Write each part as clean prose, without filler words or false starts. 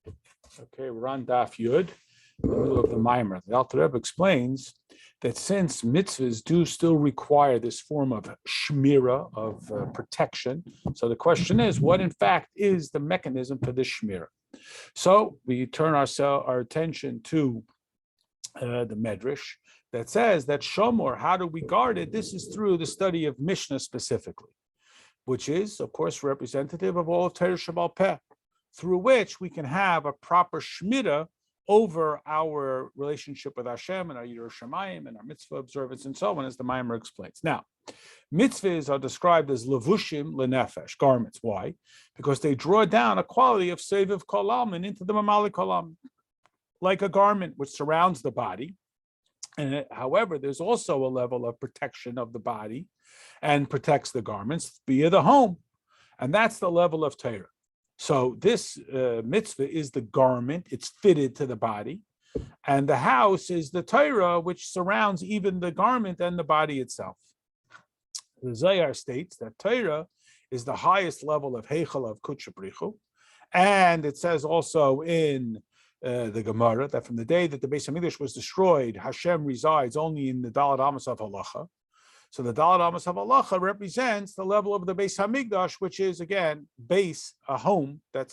Okay, we're on Daf Yud, in the middle of the Maimer. The Alter Rebbe explains that since mitzvahs do still require this form of shmira, of protection, so the question is, what in fact is the mechanism for this shmira? So we turn our attention to the Medrash that says that Shomor, how do we guard it? This is through the study of Mishnah specifically, which is, of course, representative of all of Torah Shabbal Peh, through which we can have a proper shmira over our relationship with Hashem and our Yiras Shamayim and our mitzvah observance and so on, as the Maimer explains. Now, mitzvahs are described as levushim lenefesh, garments. Why? Because they draw down a quality of seviv kol almin into the mamali kol almin, like a garment which surrounds the body. And however, there's also a level of protection of the body and protects the garments via the home. And that's the level of Torah. So this mitzvah is the garment, it's fitted to the body, and the house is the Torah, which surrounds even the garment and the body itself. The Zohar states that Torah is the highest level of Heichal of Kudsha Brichu, and it says also in the Gemara that from the day that the Beis Hamikdash was destroyed, Hashem resides only in the Daled Amos of Halacha. So the Daled Amos of Halacha represents the level of the Beis Hamikdash, which is again base, a home that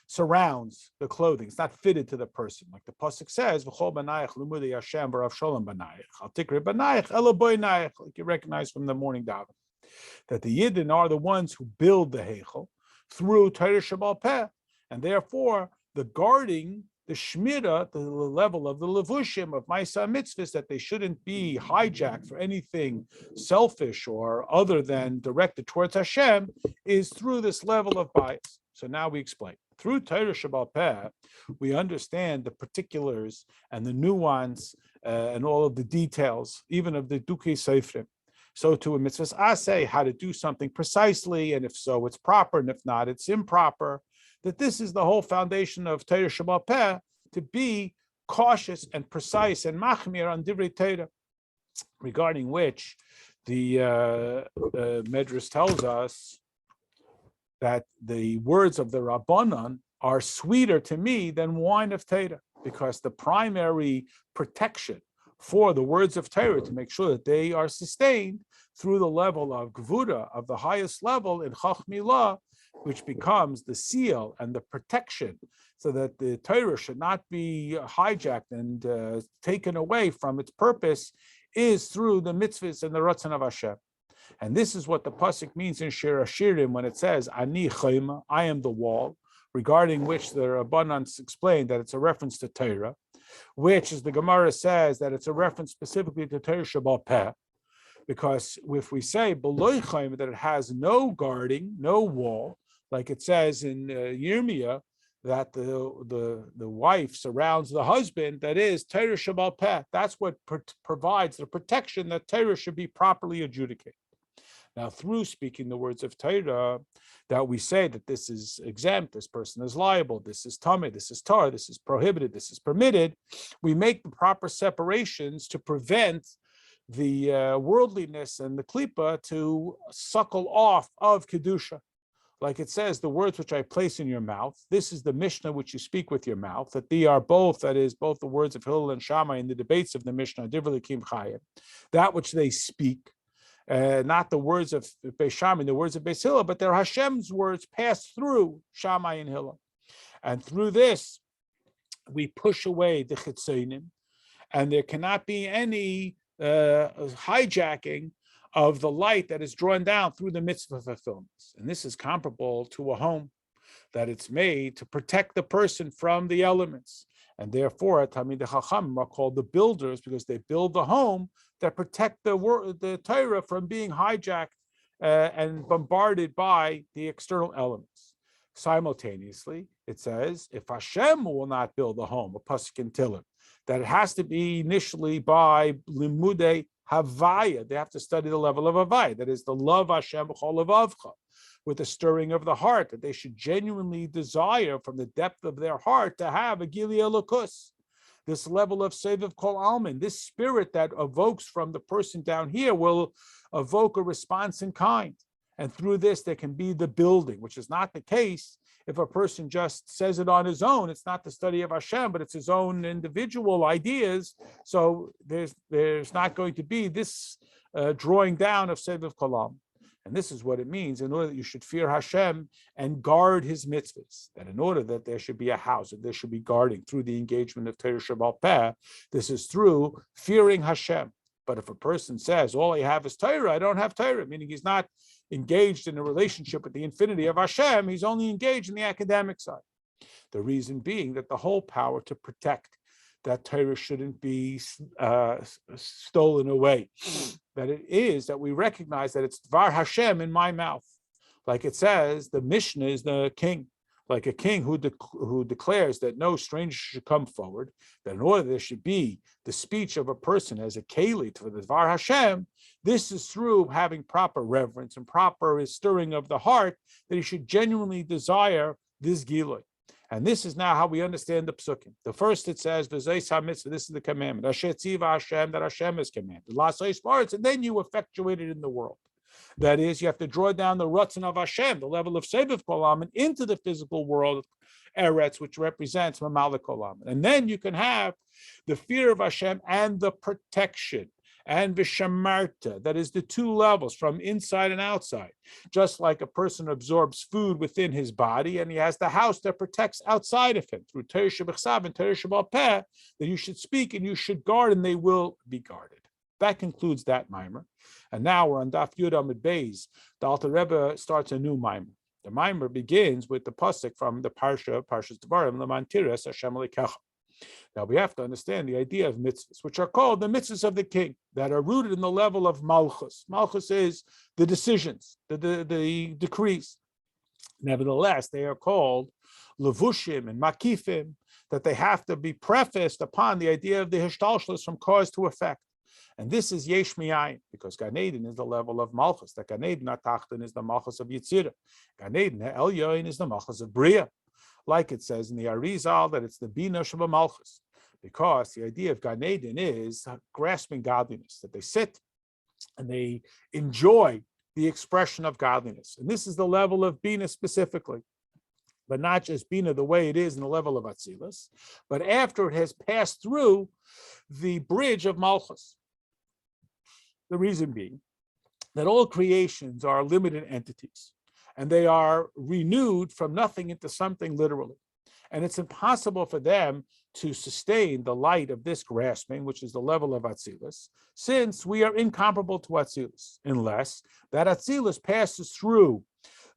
surrounds the clothing. It's not fitted to the person, like the pasuk says, "V'chol banayich limudei Hashem v'rav shalom banayich al tikri banayich elo boinayich." Like you recognize from the morning daven, that the Yidden are the ones who build the heichel through Torah Shabbal Peh, and therefore the guarding, the shmira, the level of the levushim of Maisa mitzvahs, that they shouldn't be hijacked for anything selfish or other than directed towards Hashem, is through this level of bias. So now we explain. Through Torah Shabbal Peh, we understand the particulars and the nuance and all of the details, even of the Dukei Seifrim. So to a mitzvahs aseh, how to do something precisely, and if so, it's proper, and if not, it's improper. That this is the whole foundation of Torah Shabbal Peh, to be cautious and precise and machmir on divrei Torah, regarding which the Medrash tells us that the words of the Rabbanan are sweeter to me than wine of Torah, because the primary protection for the words of Torah, to make sure that they are sustained through the level of Gvura, of the highest level in Chachmilah, which becomes the seal and the protection, so that the Torah should not be hijacked and taken away from its purpose, is through the mitzvahs and the Ratzon of Hashem. And this is what the pasuk means in Shir Hashirim when it says, Ani Chayma, I am the wall, regarding which the Rabbanans explained that it's a reference to Torah, which, as the Gemara says, that it's a reference specifically to Torah Shabbal Peh, because if we say B'loi Chayma, that it has no guarding, no wall, like it says in Yirmiyah, that the wife surrounds the husband, that is Torah Shabbal Peh. That's what provides the protection that Torah should be properly adjudicated. Now, through speaking the words of Torah, that we say that this is exempt, this person is liable, this is tameh, this is tar, this is prohibited, this is permitted, we make the proper separations to prevent the worldliness and the klipa to suckle off of kedusha. Like it says, the words which I place in your mouth, this is the Mishnah which you speak with your mouth, that they are both, that is, both the words of Hillel and Shammai in the debates of the Mishnah, Divrei Kim Chayim, that which they speak, not the words of Beis Shammai, the words of Beis Hillel, but they're Hashem's words passed through Shammai and Hillel. And through this, we push away the chitzonim, and there cannot be any hijacking of the light that is drawn down through the mitzvah fulfillments. And this is comparable to a home, that it's made to protect the person from the elements. And therefore, Talmidei Chachamim are called the builders, because they build the home that protect the Torah from being hijacked and bombarded by the external elements. Simultaneously, it says, if Hashem will not build the home, a pasuk in Tehillim, that it has to be initially by limudei Havaya. They have to study the level of Havaya, that is the love Hashem b'chol levavcha, with the stirring of the heart, that they should genuinely desire from the depth of their heart to have a Gili Elokus, this level of Seviv Kol Almin, this spirit that evokes from the person down here will evoke a response in kind. And through this, there can be the building, which is not the case if a person just says it on his own, it's not the study of Hashem, but it's his own individual ideas. So there's not going to be this drawing down of Seviv Kolam. And this is what it means, in order that you should fear Hashem and guard his mitzvahs, that in order that there should be a house, that there should be guarding through the engagement of Torah Sheba'al Peh, this is through fearing Hashem. But if a person says, all I have is Torah, I don't have Torah, meaning he's not engaged in a relationship with the infinity of Hashem, he's only engaged in the academic side. The reason being that the whole power to protect that Torah shouldn't be stolen away. That it is that we recognize that it's Dvar Hashem in my mouth. Like it says, the Mishnah is the king. Like a king who declares that no stranger should come forward, that in order there should be the speech of a person as a kelit for the Dvar Hashem, this is through having proper reverence and proper stirring of the heart, that he should genuinely desire this Gilui. And this is now how we understand the psukim. The first it says, "V'zeis hamitzvah." This is the commandment. Asher tziva Hashem, that Hashem is commanded. L'aseh parts, and then you effectuate it in the world. That is, you have to draw down the rutzon of Hashem, the level of Seviv Kolam, and into the physical world, Eretz, which represents Mamalik Kolam. And then you can have the fear of Hashem and the protection. And Vishamarta, that is the two levels from inside and outside. Just like a person absorbs food within his body, and he has the house that protects outside of him through Torah Shebechsav and Torah Sheba'al Peh, that you should speak and you should guard, and they will be guarded. That concludes that mimer. And now we're on Daf Yud Amud Beis. The Alter Rebbe starts a new mimer. The mimer begins with the pasuk from the Parshas Devarim, L'man Tires Hashem Elokecha. Now we have to understand the idea of mitzvahs, which are called the mitzvahs of the king, that are rooted in the level of malchus. Malchus is the decisions, the decrees. Nevertheless, they are called levushim and makifim, that they have to be prefaced upon the idea of the hishtalshlus from cause to effect. And this is yesh miyayin, because Gan Eden is the level of malchus. The Gan Eden Atachton is the malchus of Yitzira. Gan Eden Elyoin is the malchus of Bria. Like it says in the Arizal, that it's the Bina Sheba Malchus, because the idea of Gan Eden is grasping godliness, that they sit and they enjoy the expression of godliness. And this is the level of Bina specifically, but not just Bina the way it is in the level of Atzilus, but after it has passed through the bridge of Malchus. The reason being that all creations are limited entities, and they are renewed from nothing into something literally. And it's impossible for them to sustain the light of this grasping, which is the level of Atzilus, since we are incomparable to Atzilus, unless that Atzilus passes through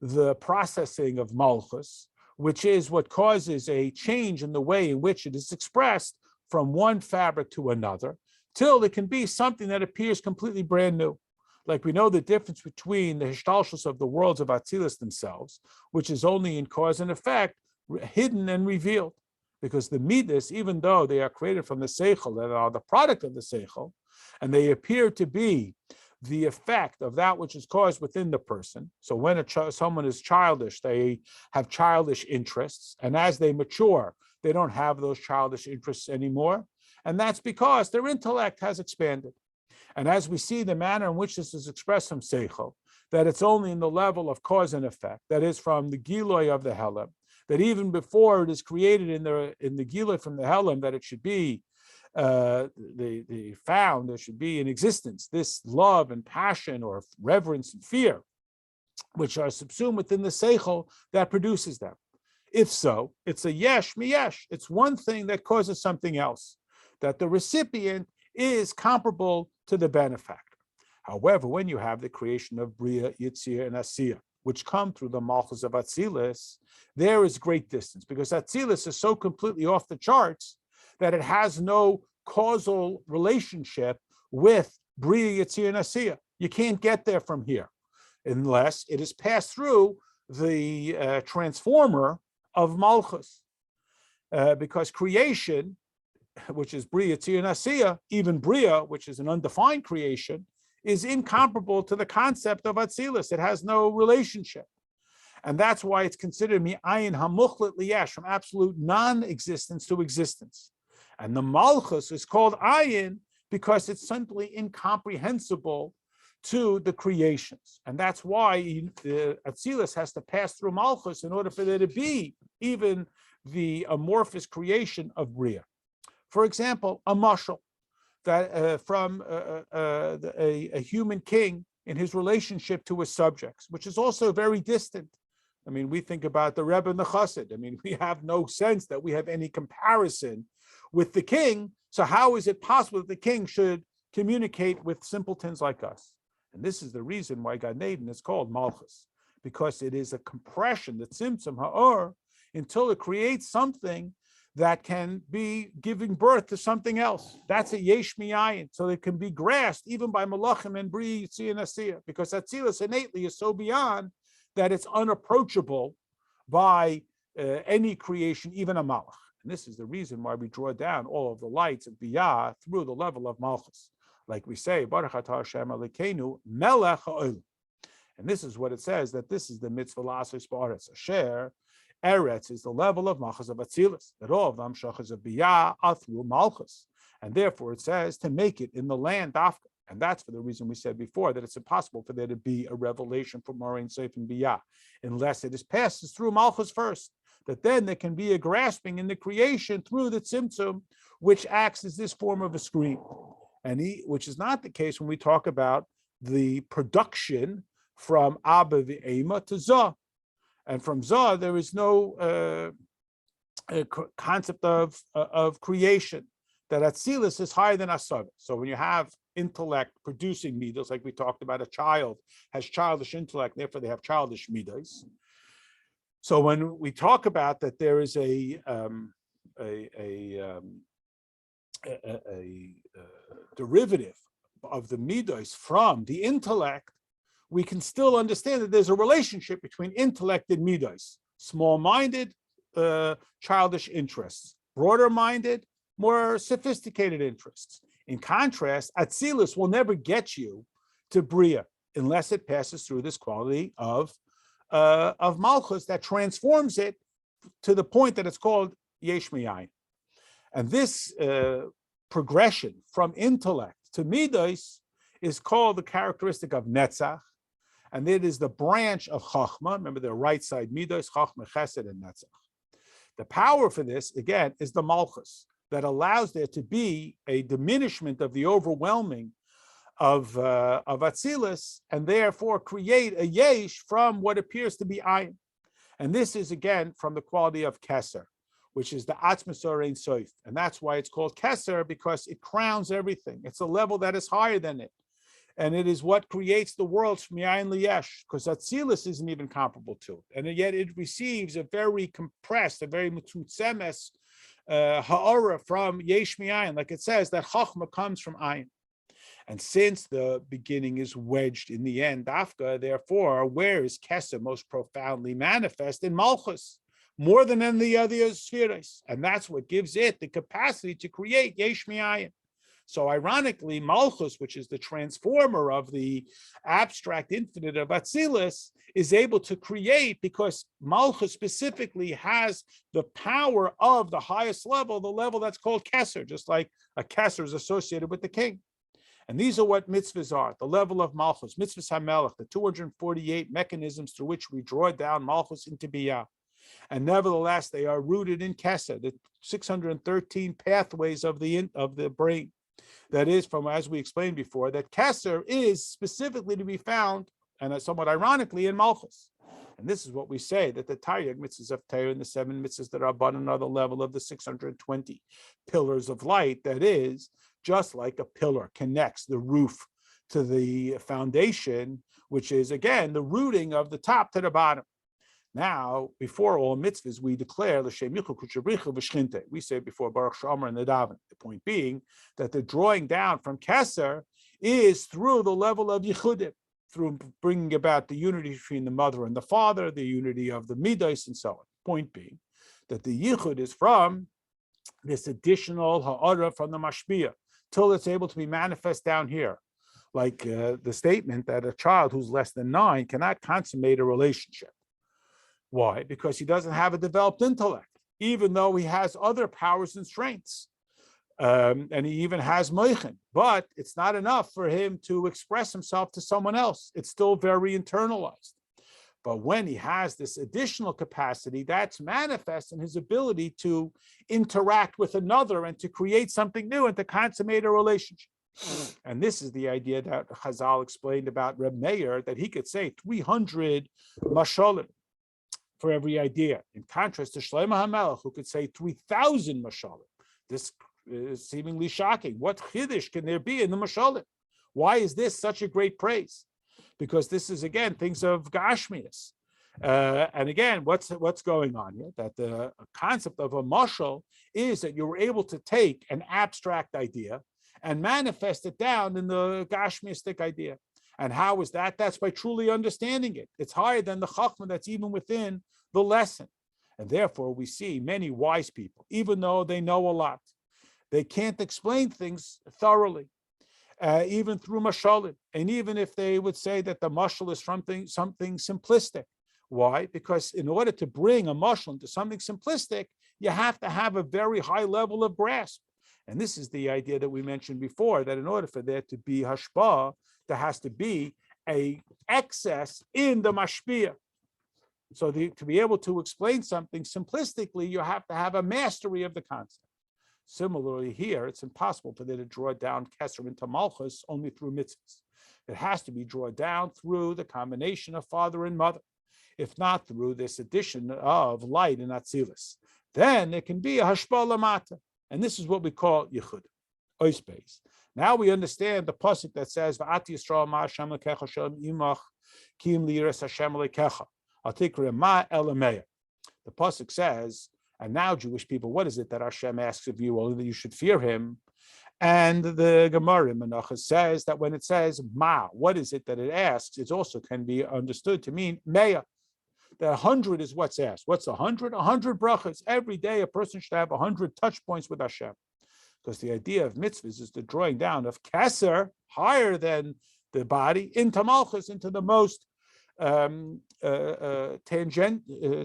the processing of Malchus, which is what causes a change in the way in which it is expressed from one fabric to another, till it can be something that appears completely brand new. Like we know the difference between the hishtalshus of the worlds of Atzilus themselves, which is only in cause and effect, hidden and revealed. Because the midas, even though they are created from the seichel, that are the product of the seichel, and they appear to be the effect of that which is caused within the person. So when someone is childish, they have childish interests, and as they mature, they don't have those childish interests anymore. And that's because their intellect has expanded. And as we see the manner in which this is expressed from Seichel, that it's only in the level of cause and effect, that is from the Giloi of the Helam, that even before it is created in the Giloi from the Helam, that it should be found, there should be in existence, this love and passion or reverence and fear, which are subsumed within the Seichel that produces them. If so, it's a yesh miyesh. It's one thing that causes something else, that the recipient is comparable to the benefactor. However, when you have the creation of Bria, Yitzir, and Asiya, which come through the Malchus of Atzilus, there is great distance, because Atzilus is so completely off the charts that it has no causal relationship with Bria, Yitzir, and Asiya. You can't get there from here unless it is passed through the transformer of Malchus, because creation, which is Bria, Yitzir, and Asiya, even Bria, which is an undefined creation, is incomparable to the concept of Atzilus. It has no relationship. And that's why it's considered mi'ayin hamuchlet liyesh, from absolute non-existence to existence. And the Malchus is called ayin because it's simply incomprehensible to the creations. And that's why Atzilus has to pass through Malchus in order for there to be even the amorphous creation of Bria. For example, a mashal that from a human king in his relationship to his subjects, which is also very distant. I mean, we think about the Rebbe and the Chassid. I mean, we have no sense that we have any comparison with the king. So how is it possible that the king should communicate with simpletons like us? And this is the reason why Gan Eden is called Malchus, because it is a compression, the Tzimtzum Ha'or, until it creates something that can be giving birth to something else. That's a yesh miyayin, so it can be grasped even by malachim and bri yitzia and asiyah, because Atzilus innately is so beyond that it's unapproachable by any creation, even a malach. And this is the reason why we draw down all of the lights of biyah through the level of malchus. Like we say, Baruch atah Hashem Elokeinu melech ha'olam. And this is what it says, that this is the mitzvah l'aseh ba'aretz asher. Eretz is the level of Malchus of Atzilus, that all of them shachas of Biyah are through Malchus. And therefore it says to make it in the land Dafka. And that's for the reason we said before, that it's impossible for there to be a revelation from Morain Seif and Biyah, unless it is passes through Malchus first. That then there can be a grasping in the creation through the Tzimtzum, which acts as this form of a screen. And which is not the case when we talk about the production from Abba V'Ema to Zah. And from Zah, there is no concept of creation. That Atzilus is higher than Asad. So when you have intellect producing midos, like we talked about, a child has childish intellect, therefore they have childish midos. So when we talk about that, there is a derivative of the midos from the intellect, we can still understand that there's a relationship between intellect and midos, small-minded, childish interests, broader-minded, more sophisticated interests. In contrast, Atzilus will never get you to Bria unless it passes through this quality of Malchus that transforms it to the point that it's called Yesh Miyayin. And this progression from intellect to midos is called the characteristic of Netzach. And it is the branch of Chachma. Remember, the right side, Midos, Chachma, Chesed, and Netzach. The power for this, again, is the Malchus, that allows there to be a diminishment of the overwhelming of Atzilus, and therefore create a Yesh from what appears to be Ayin. And this is, again, from the quality of Keser, which is the Atzmasor Ein Sof. And that's why it's called Keser, because it crowns everything. It's a level that is higher than it. And it is what creates the worlds from Yain Liyesh, because Atzilus isn't even comparable to it. And yet it receives a very compressed, a very Mututzemes Ha'ara from Yesh Mi'ayin, like it says that Chachma comes from Ayin. And since the beginning is wedged in the end, Dafka, therefore, where is Kesser most profoundly manifest? In Malchus, more than in the other spheres. And that's what gives it the capacity to create Yesh Mi'ayin. So ironically, Malchus, which is the transformer of the abstract infinite of Atzilus, is able to create because Malchus specifically has the power of the highest level, the level that's called Keser, just like a Keser is associated with the king. And these are what mitzvahs are, the level of Malchus, mitzvahs HaMelech, the 248 mechanisms through which we draw down Malchus into Biyah. And nevertheless, they are rooted in Keser, the 613 pathways of the brain. That is, from, as we explained before, that Keser is specifically to be found, and somewhat ironically, in Malchus. And this is what we say, that the Taryag mitzvahs of Torah and the 7 mitzvahs that are above another level of the 620 pillars of light, that is, just like a pillar connects the roof to the foundation, which is, again, the rooting of the top to the bottom. Now, before all mitzvahs, we declare l'shem yichud kuchabricha v'shchinte. We say before Baruch Shomer and the Daven. The point being that the drawing down from Keser is through the level of yichudim, through bringing about the unity between the mother and the father, the unity of the midos, and so on. Point being that the yichud is from this additional ha'ara from the mashpia till it's able to be manifest down here, like the statement that a child who's less than 9 cannot consummate a relationship. Why? Because he doesn't have a developed intellect, even though he has other powers and strengths. And he even has moichin, but it's not enough for him to express himself to someone else. It's still very internalized. But when he has this additional capacity, that's manifest in his ability to interact with another and to create something new and to consummate a relationship. And this is the idea that Chazal explained about Reb Meir, that he could say 300 mashalim for every idea, in contrast to Shlomo HaMelech, who could say 3,000 mashalim. This is seemingly shocking. What chiddush can there be in the mashalim? Why is this such a great praise? Because this is, again, things of Gashmias. And again, what's going on here? That the concept of a mashal is that you were able to take an abstract idea and manifest it down in the Gashmiastic idea. And how is that? That's by truly understanding it. It's higher than the chachma that's even within the lesson. And therefore, we see many wise people, even though they know a lot, they can't explain things thoroughly. Even through mashalim, and even if they would say that the mashal is something simplistic. Why? Because in order to bring a mashal into something simplistic, you have to have a very high level of grasp. And this is the idea that we mentioned before, that in order for there to be hashpah, there has to be a excess in the mashpia. So to be able to explain something simplistically, you have to have a mastery of the concept. Similarly, here, it's impossible for them to draw down Keser into Malchus only through mitzvahs. It has to be drawn down through the combination of father and mother, if not through this addition of light and Atzilus. Then it can be a Hashpah Lamata, and this is what we call Yichud, Oisbeis. Now we understand the pasuk that says, V'at Yisrael ma Hashem lekecha shalom imach kim liyiras Hashem lekecha atikra ma elameya. The pasuk says, and now, Jewish people, what is it that Hashem asks of you? Only that you should fear him. And the Gemara in Menachos says that when it says ma, what is it that it asks? It also can be understood to mean meya. The 100 is what's asked. What's 100? 100 brachas. Every day a person should have 100 touch points with Hashem. Because the idea of mitzvahs is the drawing down of keser, higher than the body, into malchus, into the most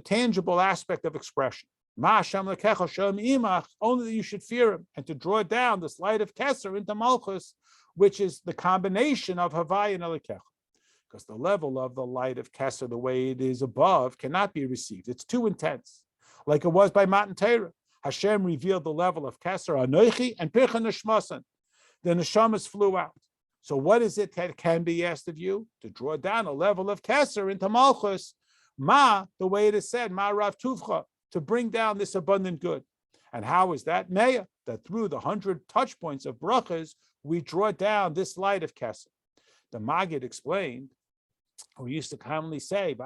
tangible aspect of expression. Only that you should fear him, and to draw down this light of Keser into Malchus, which is the combination of Havai and Elikecha. Because the level of the light of Keser, the way it is above, cannot be received. It's too intense. Like it was by Matan Torah. Hashem revealed the level of Keser, Anoichi, and Pircha Neshmasan. The Neshamas flew out. So what is it that can be asked of you? To draw down a level of Keser into Malchus. Ma, the way it is said, Ma Rav Tuvcha, to bring down this abundant good. And how is that? Meya, that through the 100 touch points of brachas, we draw down this light of Keser. The Maggid explained, we used to commonly say,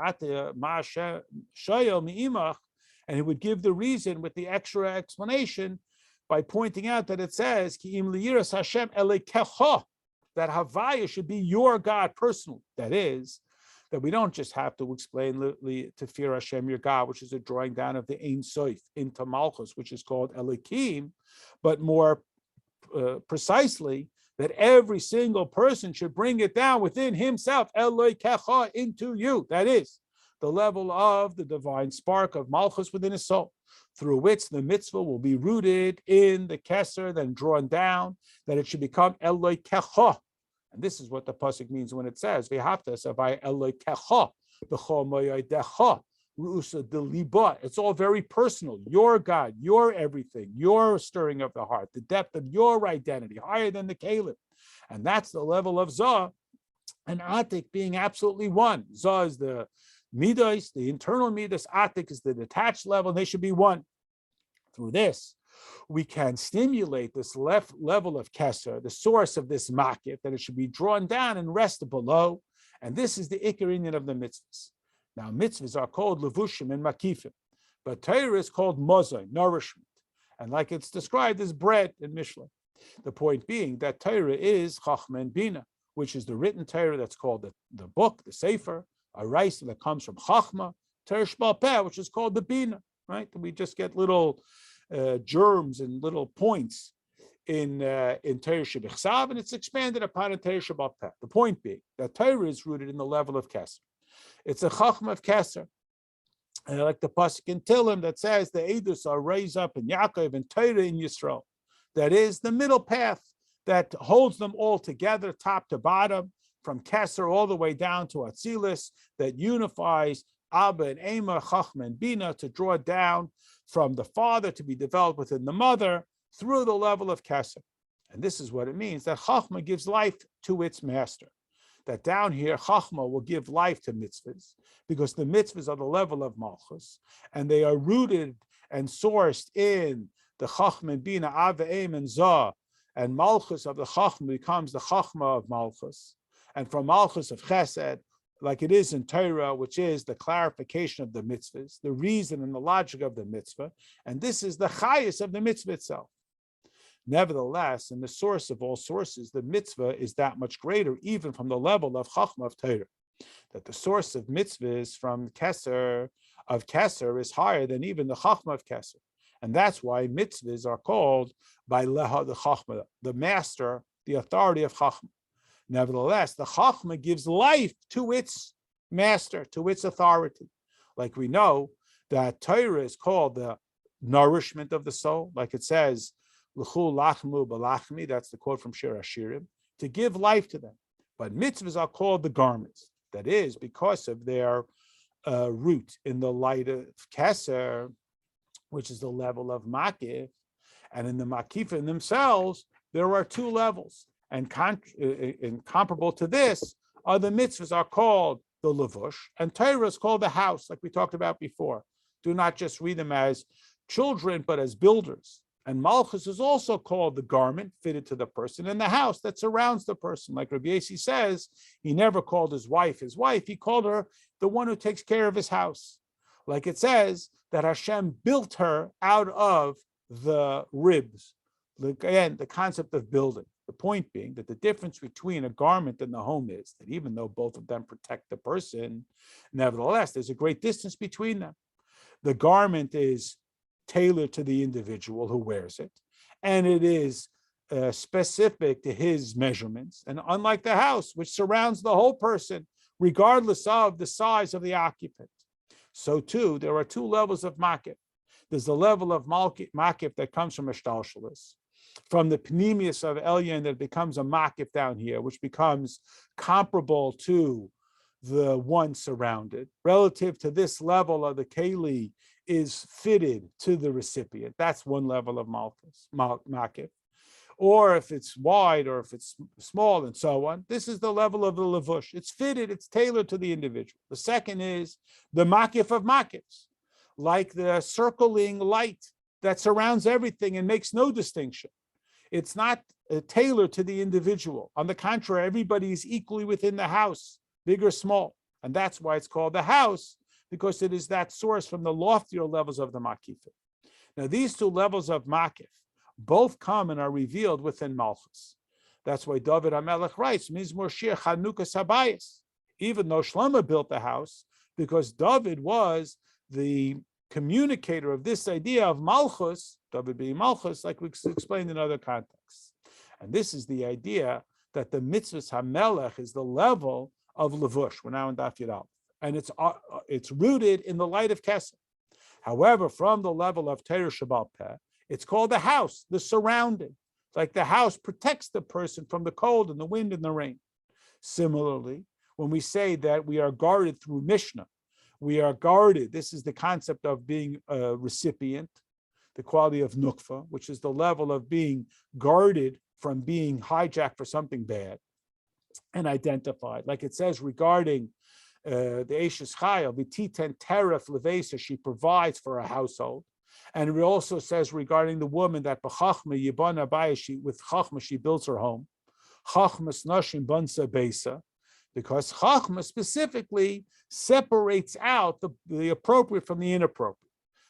and he would give the reason with the extra explanation by pointing out that it says, that Havaya should be your God personally. That is, that we don't just have to explain to fear Hashem your God, which is a drawing down of the Ein Sof into Malchus, which is called Elikim, but more precisely, that every single person should bring it down within himself, Elokecha, into you. That is, the level of the divine spark of Malchus within his soul, through which the mitzvah will be rooted in the Keser, then drawn down, that it should become Elokecha. And this is what the pasuk means when it says, "V'haftas avai Elokecha b'chol moedecha ru'usa deliba." It's all very personal. Your God, your everything, your stirring of the heart, the depth of your identity, higher than the Caleb, and that's the level of Zah and Atik being absolutely one. Zah is the midas, the internal midas. Atik is the detached level. And they should be one. Through this, we can stimulate this level of Keser, the source of this makif, that it should be drawn down and rest below. And this is the ikar inyan of the mitzvahs. Now, mitzvahs are called levushim and makifim, but Torah is called mozai, nourishment. And like it's described as bread in Mishlei. The point being that Torah is chachma and bina, which is the written Torah that's called the book, the sefer, a rice that comes from chachma, Torah shebal peh, which is called the bina, right? We just get little germs and little points in Torah Shebichsav, and it's expanded upon in Torah Shebal Peh. The point being that Torah is rooted in the level of Keser. It's a Chachma of Keser. And like the pasuk in Tehillim that says the Eidos are raised up in Yaakov and Torah in Yisrael. that is the middle path that holds them all together, top to bottom, from Keser all the way down to Atzilus, that unifies Abba and Ema, Chachma and Bina, to draw down from the father to be developed within the mother through the level of Keser. And this is what it means, that Chachma gives life to its master. That down here, Chachma will give life to mitzvahs, because the mitzvahs are the level of Malchus, and they are rooted and sourced in the Chachma and Bina, Ava, Eim, and Zah, and Malchus of the Chachma becomes the Chachma of Malchus. And from Malchus of Chesed, like it is in Torah, which is the clarification of the mitzvahs, the reason and the logic of the mitzvah, and this is the chayus of the mitzvah itself. Nevertheless, in the source of all sources, the mitzvah is that much greater, even from the level of Chachma of Torah, that the source of mitzvahs from Keser is higher than even the Chachma of Keser. And that's why mitzvahs are called by Leha the Chachma, the master, the authority of Chachma. Nevertheless, the Chachma gives life to its master, to its authority. Like we know that Torah is called the nourishment of the soul, like it says, L'chu lachmu b'lachmi, that's the quote from Shir Hashirim, to give life to them. But mitzvahs are called the garments. That is, because of their root in the light of Keser, which is the level of Makif, and in the Makif in themselves, there are two levels. And comparable to this, other mitzvahs are called the levush, and Torah is called the house, like we talked about before. Do not just read them as children, but as builders. And Malchus is also called the garment fitted to the person, and the house that surrounds the person. Like Rabbi Yossi says, he never called his wife, he called her the one who takes care of his house. Like it says that Hashem built her out of the ribs. Again, the concept of building. The point being that the difference between a garment and the home is that even though both of them protect the person, nevertheless, there's a great distance between them. The garment is tailored to the individual who wears it, and it is specific to his measurements. And unlike the house, which surrounds the whole person, regardless of the size of the occupant, so too, there are two levels of makif. There's the level of makif that comes from Ashtalshalis, from the pneumius of Elyon that becomes a makif down here, which becomes comparable to the one surrounded. Relative to this level of the keli is fitted to the recipient. That's one level of makif. Or if it's wide or if it's small and so on, this is the level of the levush. It's fitted, it's tailored to the individual. The second is the makif of makifs, like the circling light that surrounds everything and makes no distinction. It's not tailored to the individual. On the contrary, everybody is equally within the house, big or small. And that's why it's called the house, because it is that source from the loftier levels of the makif. Now, these two levels of makif both come and are revealed within Malchus. That's why David HaMelech writes, Mizmor Shir Chanukas Habayis, even though Shlomo built the house, because David was the communicator of this idea of Malchus, David being Malchus, like we explained in other contexts. And this is the idea that the mitzvahs HaMelech is the level of levush. We're now in Daf Yud Aleph, and it's rooted in the light of Kesed. However, from the level of Torah Shabbat Peh, it's called the house, the surrounding. Like the house protects the person from the cold and the wind and the rain. Similarly, when we say that we are guarded through Mishnah, we are guarded. This is the concept of being a recipient, the quality of nukfa, which is the level of being guarded from being hijacked for something bad and identified. Like it says regarding the Eishes Chayil, v'titen teref levesa, she provides for a household. And it also says regarding the woman that b'chachma yibana bayis, with chachma she builds her home. Chachmas nashim bansa beisa, because chachma specifically separates out the appropriate from the inappropriate.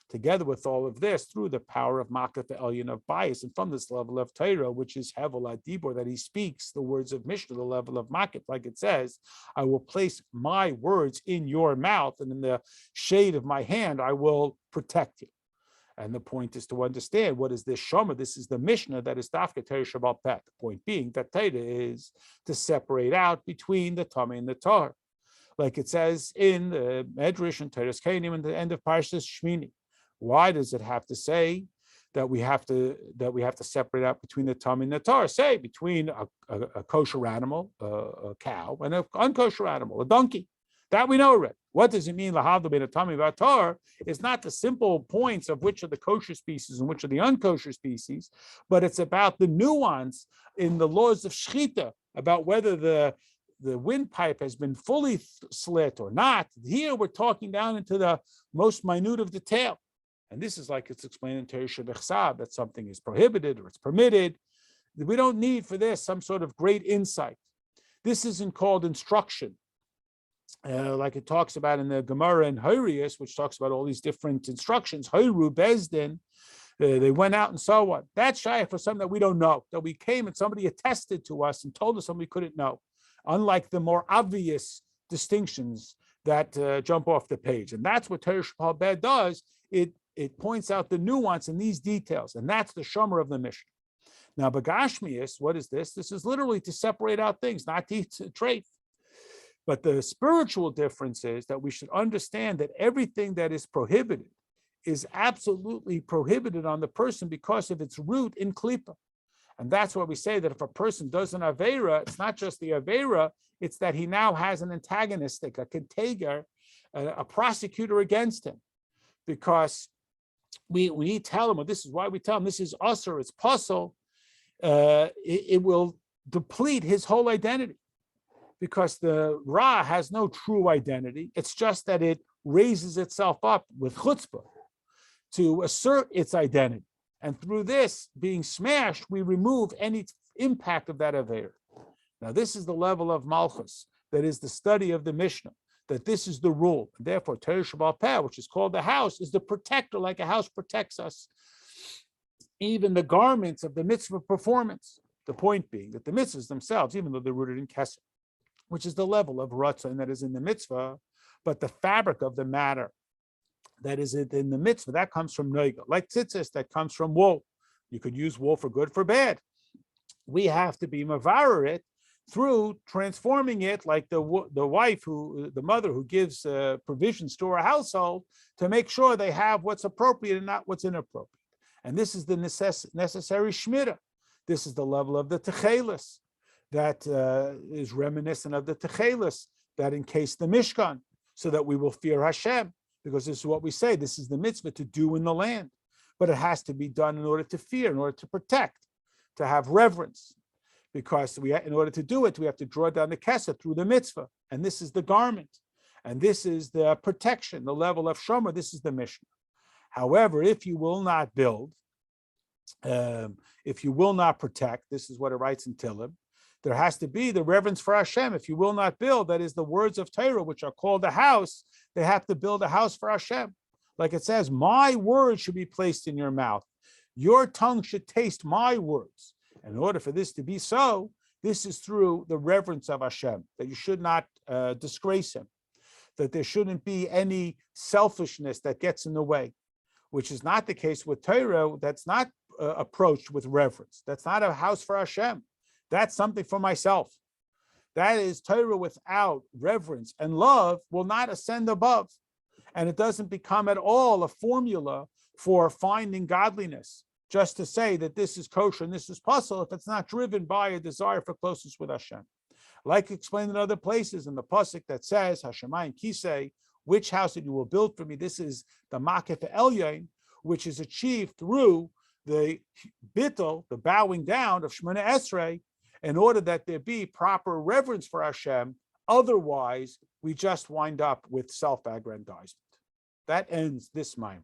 Together with all of this, through the power of makaf elyon of bias, and from this level of Torah, which is hevel adibor, that he speaks the words of Mishnah, the level of makaf, like it says, I will place my words in your mouth, and in the shade of my hand, I will protect you. And the point is to understand what is this Shomer. This is the Mishnah that is Dafka Torah Shabbat Peh. The point being that Torah is to separate out between the Tameh and the Tahor. Like it says in the Medrash and Torah's Kainim at the end of Parshas Shmini. Why does it have to say that we have to separate out between the tummy and the tar. Say between a kosher animal, a cow, and an unkosher animal, a donkey. That we know already. What does it mean? Lahavdu ben tummy v'atar is not the simple points of which are the kosher species and which are the unkosher species, but it's about the nuance in the laws of shechita about whether the windpipe has been fully slit or not. Here we're talking down into the most minute of detail. And this is like it's explained in Torah Shebechsab, that something is prohibited or it's permitted. We don't need for this some sort of great insight. This isn't called instruction. Like it talks about in the Gemara in Horius, which talks about all these different instructions. Horu, Bezdin, they went out and so on. That's shy for something that we don't know, that we came and somebody attested to us and told us something we couldn't know. Unlike the more obvious distinctions that jump off the page. And that's what Torah Shebal Bed does. It points out the nuance in these details, and that's the shomer of the Mishnah. Now, Bagashmius, what is this? This is literally to separate out things, not to treif. But the spiritual difference is that we should understand that everything that is prohibited is absolutely prohibited on the person because of its root in klipa. And that's why we say that if a person does an aveira, it's not just the aveira, it's that he now has an antagonistic, a contagion, a prosecutor against him. Because we tell him, well, this is why we tell him this is usur, it's puzzle, it will deplete his whole identity. Because the Ra has no true identity. It's just that it raises itself up with chutzpah to assert its identity. And through this being smashed, we remove any impact of that aveir. Now, this is the level of Malchus, that is the study of the Mishnah, that this is the rule. And therefore, Torah Shebal Peh, which is called the house, is the protector, like a house protects us. Even the garments of the mitzvah performance. The point being that the mitzvahs themselves, even though they're rooted in Kesser, which is the level of ratzon that is in the mitzvah, but the fabric of the matter that is in the mitzvah, that comes from noiga, like tzitzis, that comes from wool. You could use wool for good, for bad. We have to be mavarer it through transforming it, like the wife, the mother who gives provisions to her household to make sure they have what's appropriate and not what's inappropriate. And this is the necessary shmira. This is the level of the techelis that is reminiscent of the techelis that encase the Mishkan, so that we will fear Hashem, because this is what we say, this is the mitzvah to do in the land. But it has to be done in order to fear, in order to protect, to have reverence. Because in order to do it, we have to draw down the kesed through the mitzvah. And this is the garment. And this is the protection, the level of shomer. This is the Mishnah. However, if you will not build, if you will not protect, this is what it writes in Tillim, there has to be the reverence for Hashem. If you will not build, that is the words of Torah, which are called a house, they have to build a house for Hashem. Like it says, my words should be placed in your mouth. Your tongue should taste my words. In order for this to be so, this is through the reverence of Hashem, that you should not disgrace him, that there shouldn't be any selfishness that gets in the way, which is not the case with Torah. That's not approached with reverence. That's not a house for Hashem. That's something for myself. That is, Torah without reverence and love will not ascend above. And it doesn't become at all a formula for finding godliness, just to say that this is kosher and this is puzzle, if it's not driven by a desire for closeness with Hashem. Like explained in other places in the pasuk that says, Hashemayim Kisei, which house that you will build for me, this is the Makef Elyon, which is achieved through the bittul, the bowing down of Shemona Esrei, in order that there be proper reverence for Hashem. Otherwise, we just wind up with self-aggrandizement. That ends this mimer.